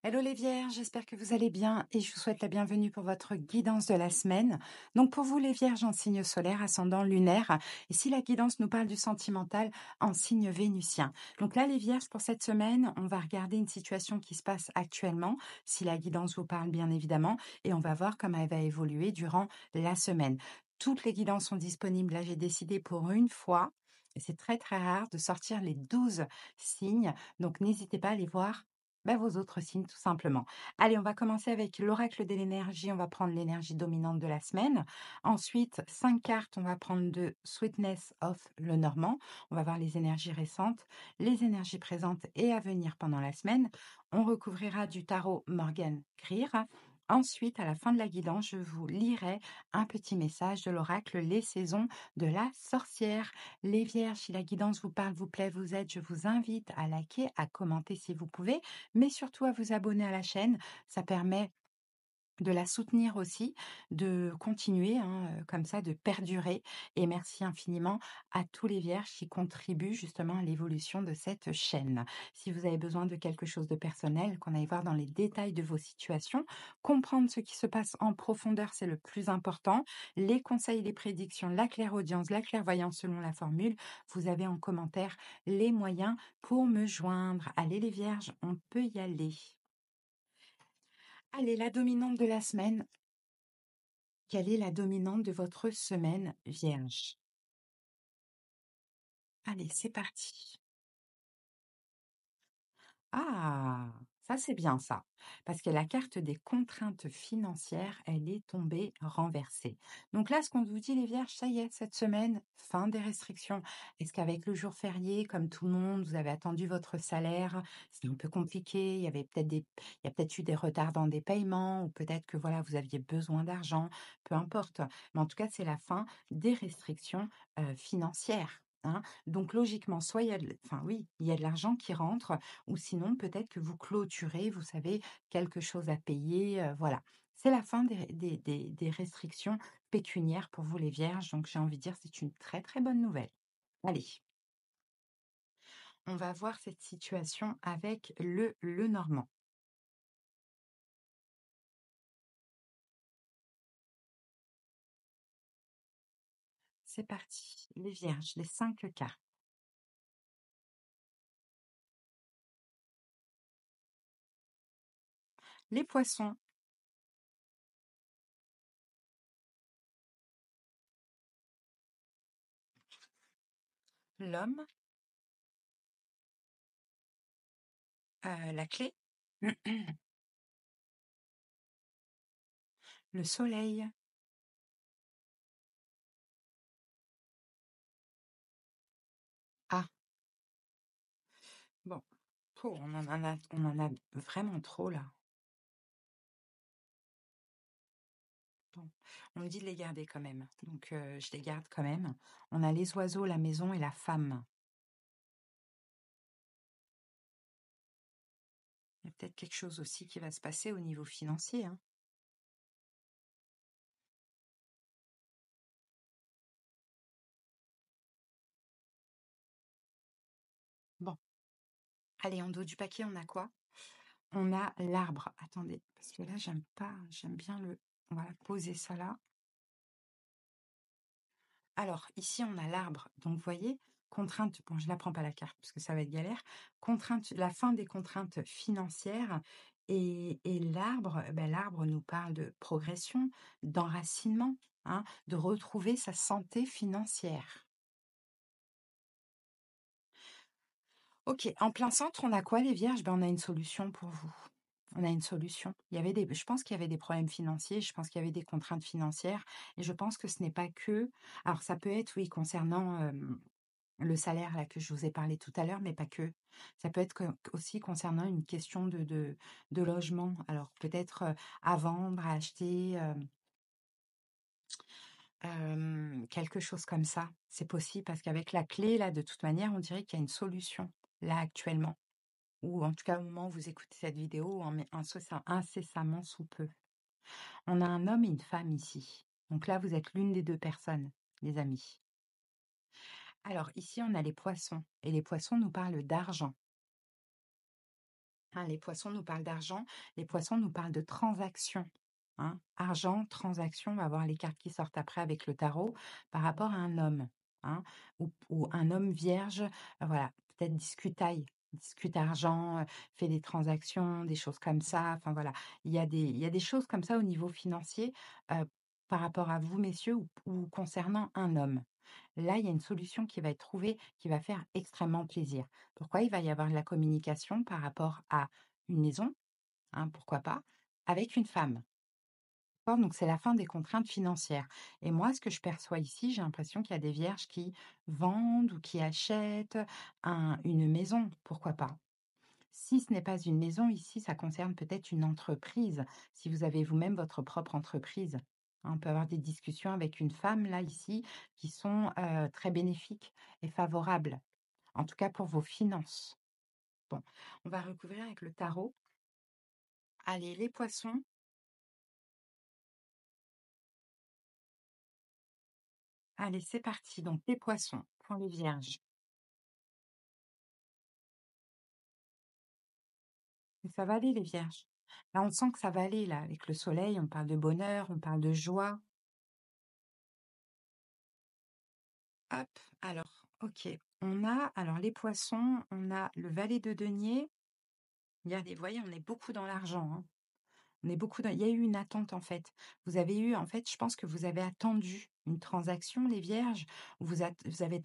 Hello les Vierges, j'espère que vous allez bien et je vous souhaite la bienvenue pour votre guidance de la semaine. Donc pour vous les Vierges en signe solaire, ascendant lunaire, et si la guidance nous parle du sentimental, en signe vénusien. Donc là les Vierges, pour cette semaine, on va regarder une situation qui se passe actuellement, si la guidance vous parle bien évidemment, et on va voir comment elle va évoluer durant la semaine. Toutes les guidances sont disponibles, là j'ai décidé pour une fois, et c'est très très rare, de sortir les 12 signes, donc n'hésitez pas à les voir vos autres signes, tout simplement. Allez, on va commencer avec l'oracle de l'énergie. On va prendre l'énergie dominante de la semaine. Ensuite, 5 cartes. On va prendre de Sweetness of le Normand. On va voir les énergies récentes, les énergies présentes et à venir pendant la semaine. On recouvrira du tarot Morgan Greer. Ensuite, à la fin de la guidance, je vous lirai un petit message de l'oracle Les saisons de la sorcière. Les Vierges, si la guidance vous parle, vous plaît, vous aide, je vous invite à liker, à commenter si vous pouvez, mais surtout à vous abonner à la chaîne. Ça permet de la soutenir aussi, de continuer comme ça, de perdurer. Et merci infiniment à tous les Vierges qui contribuent justement à l'évolution de cette chaîne. Si vous avez besoin de quelque chose de personnel, qu'on aille voir dans les détails de vos situations, comprendre ce qui se passe en profondeur, c'est le plus important. Les conseils, les prédictions, la clairaudience, la clairvoyance selon la formule, vous avez en commentaire les moyens pour me joindre. Allez les Vierges, on peut y aller. Allez, la dominante de la semaine. Quelle est la dominante de votre semaine Vierge? Allez, c'est parti. Ah, ça c'est bien ça. Parce que la carte des contraintes financières, elle est tombée renversée. Donc là, ce qu'on vous dit les Vierges, ça y est, cette semaine, fin des restrictions. Est-ce qu'avec le jour férié, comme tout le monde, vous avez attendu votre salaire? C'est un peu compliqué. Il y a peut-être eu des retards dans des paiements, ou peut-être que voilà, vous aviez besoin d'argent, peu importe. Mais en tout cas, c'est la fin des restrictions financières, hein. Donc logiquement, soit enfin oui, il y a de l'argent qui rentre, ou sinon peut-être que vous clôturez, vous savez, quelque chose à payer, voilà. C'est la fin des restrictions pécuniaires pour vous les Vierges, donc j'ai envie de dire c'est une très très bonne nouvelle. Allez, on va voir cette situation avec le Normand. C'est parti, les Vierges, les 5 cartes. Les Poissons, l'Homme, la Clé, le Soleil. Ah, bon, on en a vraiment trop là. Bon, on me dit de les garder quand même, donc je les garde quand même. On a les oiseaux, la maison et la femme. Il y a peut-être quelque chose aussi qui va se passer au niveau financier, hein. Bon, allez, en dos du paquet, on a quoi? On a l'arbre. Attendez, parce que là, j'aime pas, j'aime bien on va poser ça là. Alors, ici, on a l'arbre. Donc, vous voyez, contrainte, bon, je ne la prends pas la carte parce que ça va être galère. Contrainte, la fin des contraintes financières. Et l'arbre, l'arbre nous parle de progression, d'enracinement, hein, de retrouver sa santé financière. Ok, en plein centre, on a quoi les Vierges? On a une solution pour vous. On a une solution. Je pense qu'il y avait des problèmes financiers, je pense qu'il y avait des contraintes financières, et je pense que ce n'est pas que. Alors, ça peut être, oui, concernant le salaire là que je vous ai parlé tout à l'heure, mais pas que. Ça peut être aussi concernant une question de logement. Alors, peut-être à vendre, à acheter, quelque chose comme ça. C'est possible parce qu'avec la clé, là, de toute manière, on dirait qu'il y a une solution, là, actuellement. Ou en tout cas, au moment où vous écoutez cette vidéo, incessamment sous peu. On a un homme et une femme ici. Donc là, vous êtes l'une des deux personnes, les amis. Alors ici, on a les poissons. Et les poissons nous parlent d'argent. Hein, les poissons nous parlent d'argent, les poissons nous parlent de transactions. Hein. Argent, transaction, on va voir les cartes qui sortent après avec le tarot par rapport à un homme. Hein, ou un homme vierge, voilà, peut-être discute argent, fait des transactions, des choses comme ça. Enfin voilà, il y a des choses comme ça au niveau financier par rapport à vous, messieurs, ou concernant un homme. Là, il y a une solution qui va être trouvée qui va faire extrêmement plaisir. Pourquoi? Il va y avoir de la communication par rapport à une maison, hein, pourquoi pas, avec une femme. D'accord. Donc c'est la fin des contraintes financières. Et moi, ce que je perçois ici, j'ai l'impression qu'il y a des vierges qui vendent ou qui achètent une maison, pourquoi pas. Si ce n'est pas une maison, ici, ça concerne peut-être une entreprise, si vous avez vous-même votre propre entreprise. Hein, on peut avoir des discussions avec une femme, là, ici, qui sont très bénéfiques et favorables, en tout cas pour vos finances. Bon, on va recouvrir avec le tarot. Allez, les poissons. Allez, c'est parti. Donc, les poissons pour les vierges. Et ça va aller, les vierges. Là, on sent que ça va aller, là, avec le soleil. On parle de bonheur, on parle de joie. Hop, alors, ok. Alors les poissons, on a le valet de denier. Regardez, vous voyez, on est beaucoup dans l'argent. Hein. Il y a eu une attente en fait. Vous avez eu, en fait, je pense que vous avez attendu une transaction, les vierges, ou vous avez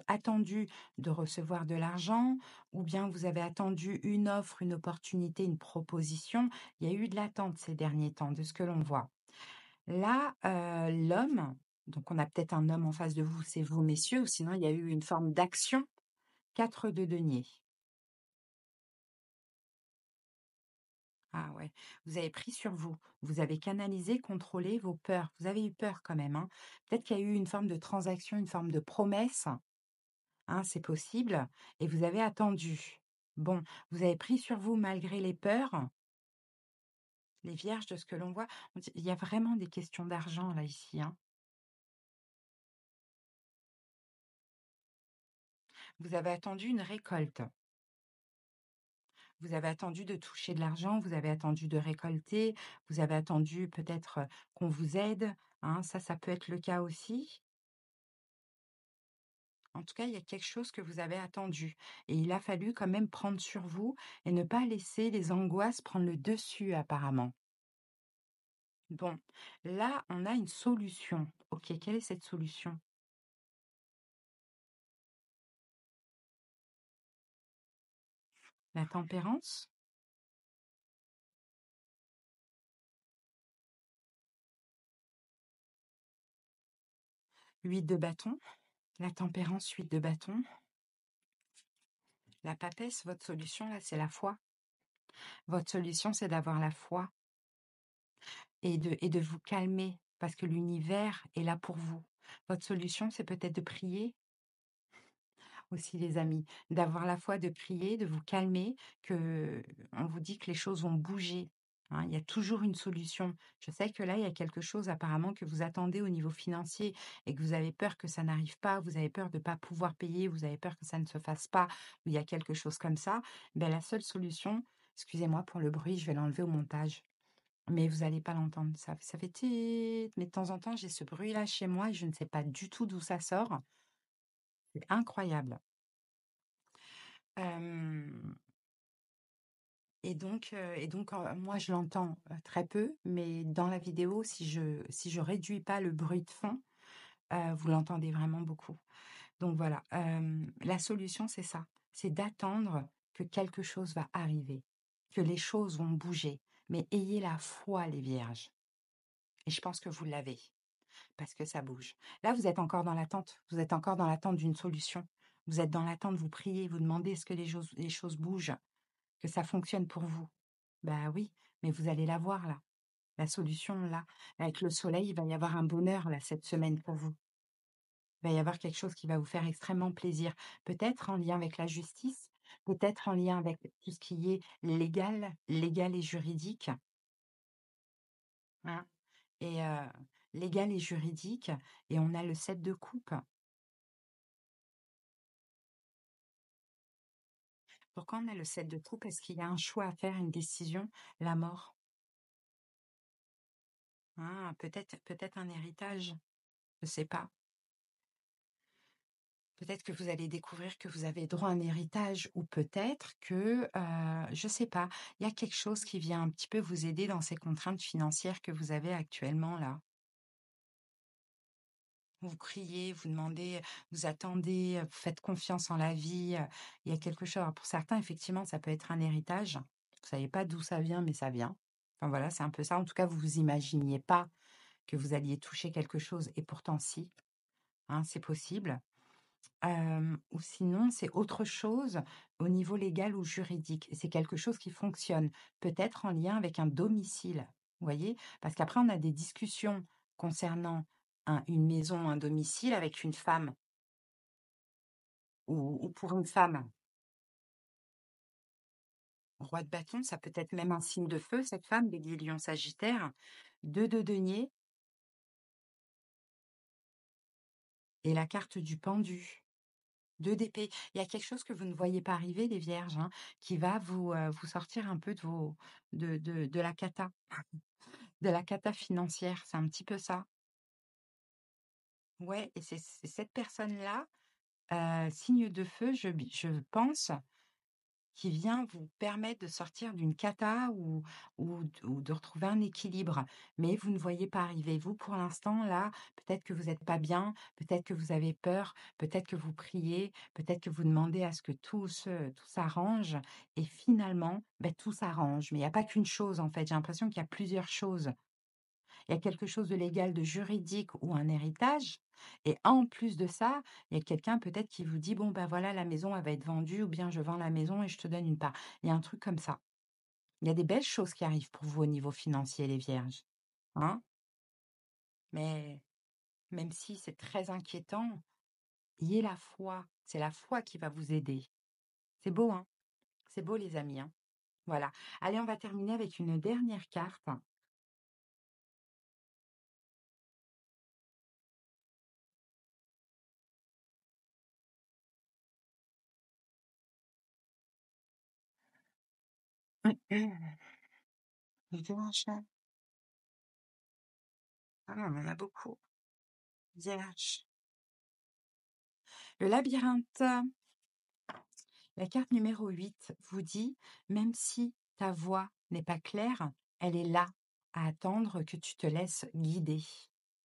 attendu de recevoir de l'argent, ou bien vous avez attendu une offre, une opportunité, une proposition. Il y a eu de l'attente ces derniers temps, de ce que l'on voit. Là, l'homme, donc on a peut-être un homme en face de vous, c'est vous, messieurs, ou sinon il y a eu une forme d'action. 4 de denier. Ah ouais, vous avez pris sur vous. Vous avez canalisé, contrôlé vos peurs. Vous avez eu peur quand même, hein. Peut-être qu'il y a eu une forme de transaction, une forme de promesse, hein, c'est possible, et vous avez attendu. Bon, vous avez pris sur vous malgré les peurs, les vierges de ce que l'on voit. Il y a vraiment des questions d'argent là, ici, hein. Vous avez attendu une récolte. Vous avez attendu de toucher de l'argent, vous avez attendu de récolter, vous avez attendu peut-être qu'on vous aide, hein, ça peut être le cas aussi. En tout cas, il y a quelque chose que vous avez attendu et il a fallu quand même prendre sur vous et ne pas laisser les angoisses prendre le dessus apparemment. Bon, là, on a une solution. OK, quelle est cette solution? La tempérance, 8 de bâton. La tempérance, 8 de bâton. La papesse, votre solution là, c'est la foi. Votre solution, c'est d'avoir la foi et de vous calmer parce que l'univers est là pour vous. Votre solution, c'est peut-être de prier aussi, les amis, d'avoir la foi, de prier, de vous calmer, que on vous dit que les choses vont bouger. Hein, il y a toujours une solution. Je sais que là, il y a quelque chose apparemment que vous attendez au niveau financier et que vous avez peur que ça n'arrive pas, vous avez peur de ne pas pouvoir payer, vous avez peur que ça ne se fasse pas, ou il y a quelque chose comme ça. Ben, la seule solution, excusez-moi pour le bruit, je vais l'enlever au montage. Mais vous allez pas l'entendre, ça fait tiit, mais de temps en temps, j'ai ce bruit-là chez moi et je ne sais pas du tout d'où ça sort. C'est incroyable. Hem et donc, moi, je l'entends, très peu, mais dans la vidéo, si je réduis pas le bruit de fond, vous l'entendez vraiment beaucoup. Donc voilà, la solution, c'est ça, c'est d'attendre que quelque chose va arriver, que les choses vont bouger. Mais ayez la foi, les vierges et je pense que vous l'avez. Parce que ça bouge. Là, vous êtes encore dans l'attente. Vous êtes encore dans l'attente d'une solution. Vous êtes dans l'attente, vous priez, vous demandez est-ce que les choses bougent, que ça fonctionne pour vous. Bah oui, mais vous allez la voir là, la solution là. Avec le soleil, il va y avoir un bonheur là cette semaine pour vous. Il va y avoir quelque chose qui va vous faire extrêmement plaisir. Peut-être en lien avec la justice, peut-être en lien avec tout ce qui est légal et juridique, hein. Et légal et juridique, et on a le 7 de coupe. Pourquoi on a le 7 de coupe? Est-ce qu'il y a un choix à faire, une décision? La mort? Ah, peut-être un héritage? Je sais pas. Peut-être que vous allez découvrir que vous avez droit à un héritage ou peut-être que, je sais pas, il y a quelque chose qui vient un petit peu vous aider dans ces contraintes financières que vous avez actuellement là. Vous criez, vous demandez, vous attendez, vous faites confiance en la vie, il y a quelque chose. Alors pour certains, effectivement, ça peut être un héritage. Vous savez pas d'où ça vient, mais ça vient. Enfin voilà, c'est un peu ça. En tout cas, vous vous imaginiez pas que vous alliez toucher quelque chose et pourtant si, hein, c'est possible. Ou sinon, c'est autre chose au niveau légal ou juridique. C'est quelque chose qui fonctionne, peut-être en lien avec un domicile, vous voyez? Parce qu'après on a des discussions concernant une maison, un domicile avec une femme ou pour une femme. Roi de bâton, ça peut être même un signe de feu, cette femme, bélier, lion, sagittaire. 2 de denier et la carte du pendu. 2 d'épée. Il y a quelque chose que vous ne voyez pas arriver les vierges, hein, qui va vous sortir un peu de vos de la cata, de la cata financière, c'est un petit peu ça. Ouais et c'est cette personne-là, signe de feu, je pense, qui vient vous permettre de sortir d'une cata ou de retrouver un équilibre. Mais vous ne voyez pas arriver. Vous, pour l'instant, là, peut-être que vous êtes pas bien, peut-être que vous avez peur, peut-être que vous priez, peut-être que vous demandez à ce que tout s'arrange et finalement, tout s'arrange. Mais il y a pas qu'une chose, en fait. J'ai l'impression qu'il y a plusieurs choses. Il y a quelque chose de légal, de juridique ou un héritage et en plus de ça, il y a quelqu'un peut-être qui vous dit: «Bon, ben voilà, la maison, elle va être vendue» ou bien: «Je vends la maison et je te donne une part». Il y a un truc comme ça. Il y a des belles choses qui arrivent pour vous au niveau financier, les vierges, hein? Mais même si c'est très inquiétant, ayez la foi. C'est la foi qui va vous aider. C'est beau, hein? C'est beau, les amis, hein? Voilà. Allez, on va terminer avec une dernière carte. Vierge. Ah, on en a beaucoup. Vierge. Le labyrinthe. La carte numéro 8 vous dit: «Même si ta voix n'est pas claire, elle est là, à attendre que tu te laisses guider».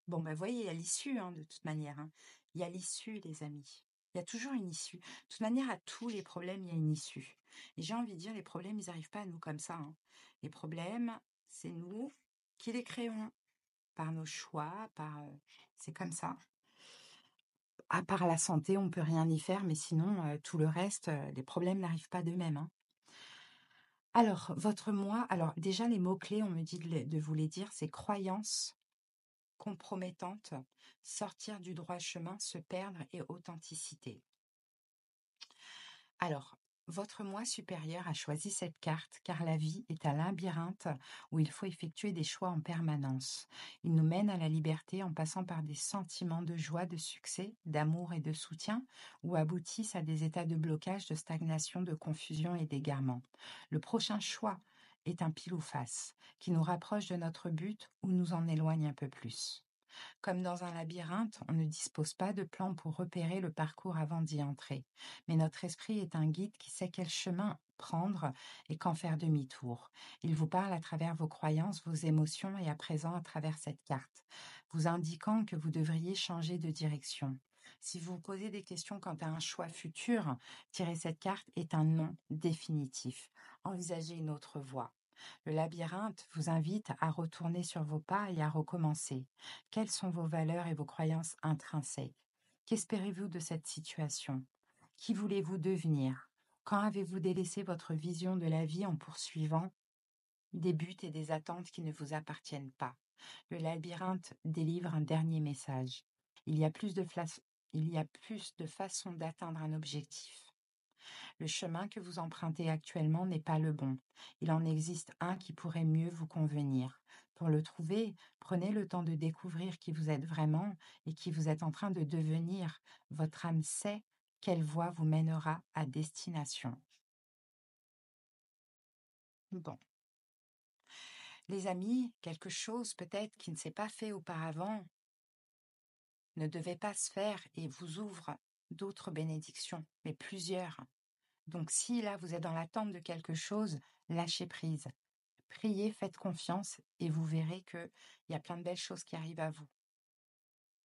Bon, ben, voyez, il y a l'issue, hein, de toute manière, hein. Il y a l'issue, les amis. Il y a toujours une issue. De toute manière, à tous les problèmes, il y a une issue. Et j'ai envie de dire, les problèmes, ils n'arrivent pas à nous comme ça, hein. Les problèmes, c'est nous qui les créons par nos choix, c'est comme ça. À part la santé, on peut rien y faire, mais sinon, tout le reste, les problèmes n'arrivent pas d'eux-mêmes, hein. Alors, votre moi, alors déjà les mots-clés, on me dit de vous les dire, c'est croyance compromettante, sortir du droit chemin, se perdre et authenticité. Alors, votre moi supérieur a choisi cette carte car la vie est un labyrinthe où il faut effectuer des choix en permanence. Il nous mène à la liberté en passant par des sentiments de joie, de succès, d'amour et de soutien, ou aboutissent à des états de blocage, de stagnation, de confusion et d'égarement. Le prochain choix est un pile ou face qui nous rapproche de notre but ou nous en éloigne un peu plus. Comme dans un labyrinthe, on ne dispose pas de plan pour repérer le parcours avant d'y entrer. Mais notre esprit est un guide qui sait quel chemin prendre et quand faire demi-tour. Il vous parle à travers vos croyances, vos émotions et à présent à travers cette carte, vous indiquant que vous devriez changer de direction. Si vous vous posez des questions quant à un choix futur, tirer cette carte est un non définitif. Envisagez une autre voie. Le labyrinthe vous invite à retourner sur vos pas et à recommencer. Quelles sont vos valeurs et vos croyances intrinsèques? Qu'espérez-vous de cette situation? Qui voulez-vous devenir? Quand avez-vous délaissé votre vision de la vie en poursuivant des buts et des attentes qui ne vous appartiennent pas? Le labyrinthe délivre un dernier message. Il y a plus de, il y a plus de façons d'atteindre un objectif. Le chemin que vous empruntez actuellement n'est pas le bon. Il en existe un qui pourrait mieux vous convenir. Pour le trouver, prenez le temps de découvrir qui vous êtes vraiment et qui vous êtes en train de devenir. Votre âme sait quelle voie vous mènera à destination. Bon, les amis, quelque chose peut-être qui ne s'est pas fait auparavant ne devait pas se faire et vous ouvre d'autres bénédictions, mais plusieurs. Donc si là, vous êtes dans l'attente de quelque chose, lâchez prise. Priez, faites confiance et vous verrez qu'il y a plein de belles choses qui arrivent à vous.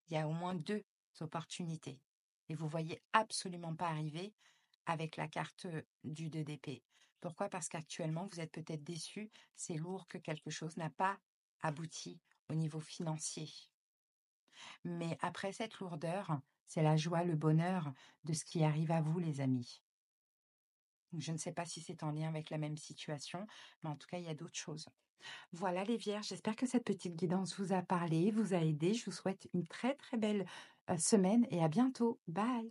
Il y a au moins 2 opportunités et vous voyez absolument pas arriver avec la carte, du 2 d'épée. Pourquoi? Parce qu'actuellement, vous êtes peut-être déçu, c'est lourd que quelque chose n'a pas abouti au niveau financier. Mais après cette lourdeur, c'est la joie, le bonheur de ce qui arrive à vous, les amis. Donc je ne sais pas si c'est en lien avec la même situation, mais en tout cas, il y a d'autres choses. Voilà les vierges, j'espère que cette petite guidance vous a parlé, vous a aidé. Je vous souhaite une très, très belle, semaine et à bientôt. Bye.